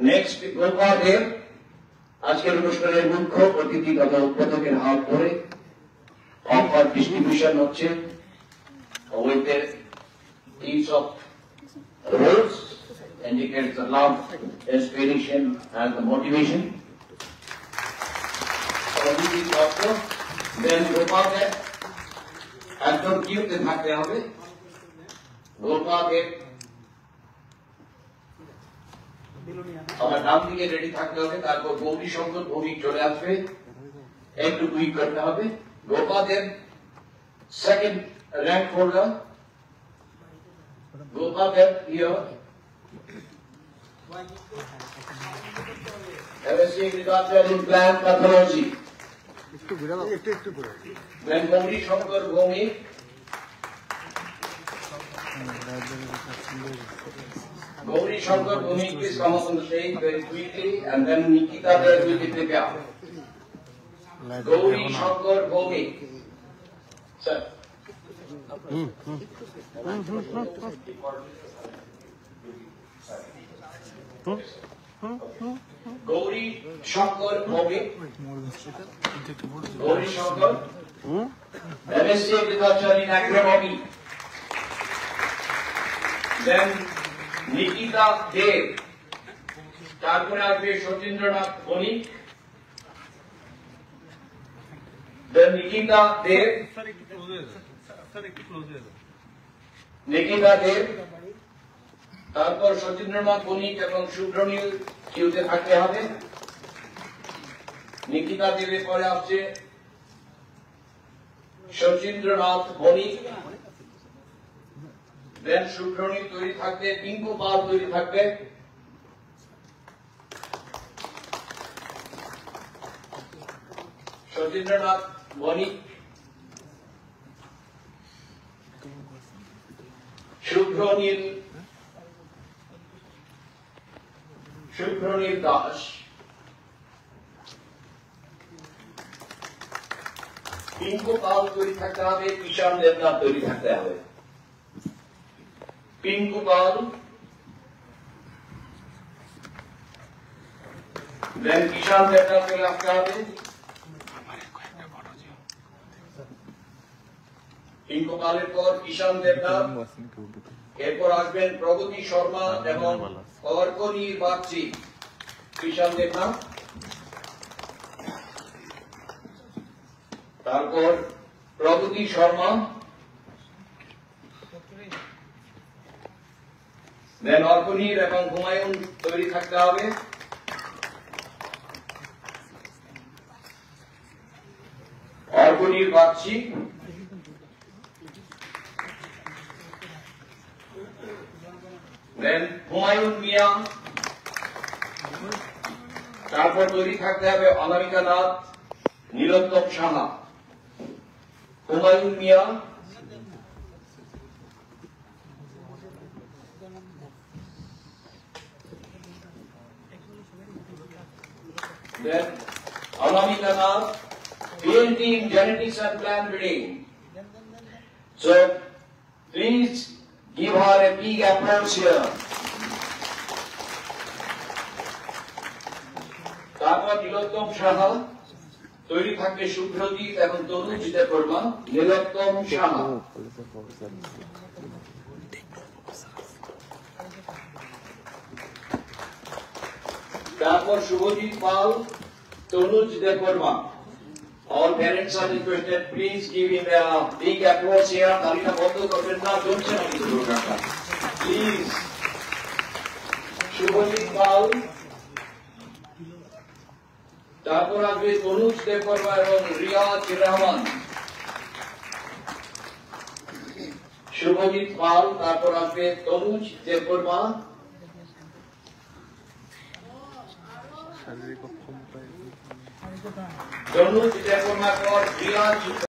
Next Gopaldev আজকের অনুষ্ঠানের মুখ্য অতিথি তথা উদ্বোধকের হাত ধরে অফার ডিস্ট্রিবিউশন হচ্ছে with the each of roles indicates the love, inspiration and the motivation. Then Gopaldev একদম কিউতে থাকতে হবে। গোপালদেব আমার ডান দিকে রেডি থাকতে হবে, তারপর গৌরী শঙ্কর ভৌমিক চলে আসবে, একটু টুইক করতে হবে। Gopaldev second rank holder, Gopaldev here MSc Agriculture in Plant Pathology. Then Gauri Shankar Bhowmik, Gauri Shankar Bhumik is come up on the stage very quickly, and then Nikita there will be prepared. Gauri Shankar Bhumik. Sir. Gauri Shankar Bhumik. Gauri Shankar. MSc Agriculture in Agronomy. Then Nikita Dev, তারপরে আসবে সচিন্দ্রনাথ বণিক। Nikita Dev, তারপর সচিন্দ্রনাথ বণিক এবং শুভ্রনীল কিউতে থাকতে হবে। নিকিতা দেবের পরে আসছে সচিন্দ্রনাথ বণিক, দেন শুভ্রনীল তৈরি থাকবে, পিঙ্কু পাল তৈরি থাকবে, সচিন্দ্রনাথ বণিক, শুভ্রনীল দাস, পিঙ্কু পাল তৈরি থাকতে হবে, কিষান দেবনাথ তৈরি থাকতে হবে। পিঙ্কু পাল, দেন কিষান দেবনাথ চলে আসতে হবে। পিঙ্কু পালের পর কিষান দেবনাথ, এরপর আসবেন প্রগতি শর্মা এবং অর্কনীর বাগচি। কিষান দেবনাথ, তারপর প্রগতি শর্মা, দেন অর্কনীর এবং হুমায়ুন তৈরি থাকতে হবে। অর্কনীর বাগচি, দেন হুমায়ুন মিয়া, তারপর তৈরি থাকতে হবে অনামিকা নাথ, নীলোত্তম সাহা। হুমায়ুন মিয়া, then Anamika Nath, PhD in genetics and plant breeding. So please give her a big applause here. তারপর নীলোত্তম সাহা তৈরি থাকবে, শুভ্রজিৎ এবং তনুজ দেববর্মা। নীলোত্তম সাহা, তারপর শুভজিৎ পাল, Tanuj Debbarma. All parents are requested, please give him a big applause here. তালিকা বন্ধ করবেন না, চলছে না কিছু প্রোগ্রামটা। প্লিজ, শুভজিৎ পাল, তারপর আসবে তনুজ দেববর্মা এবং রিয়াজ রহমান। শুভজিৎ পাল, তারপর আসবে তনুজ দেববর্মা, তনুজ দেববর্মার পর রিয়াজ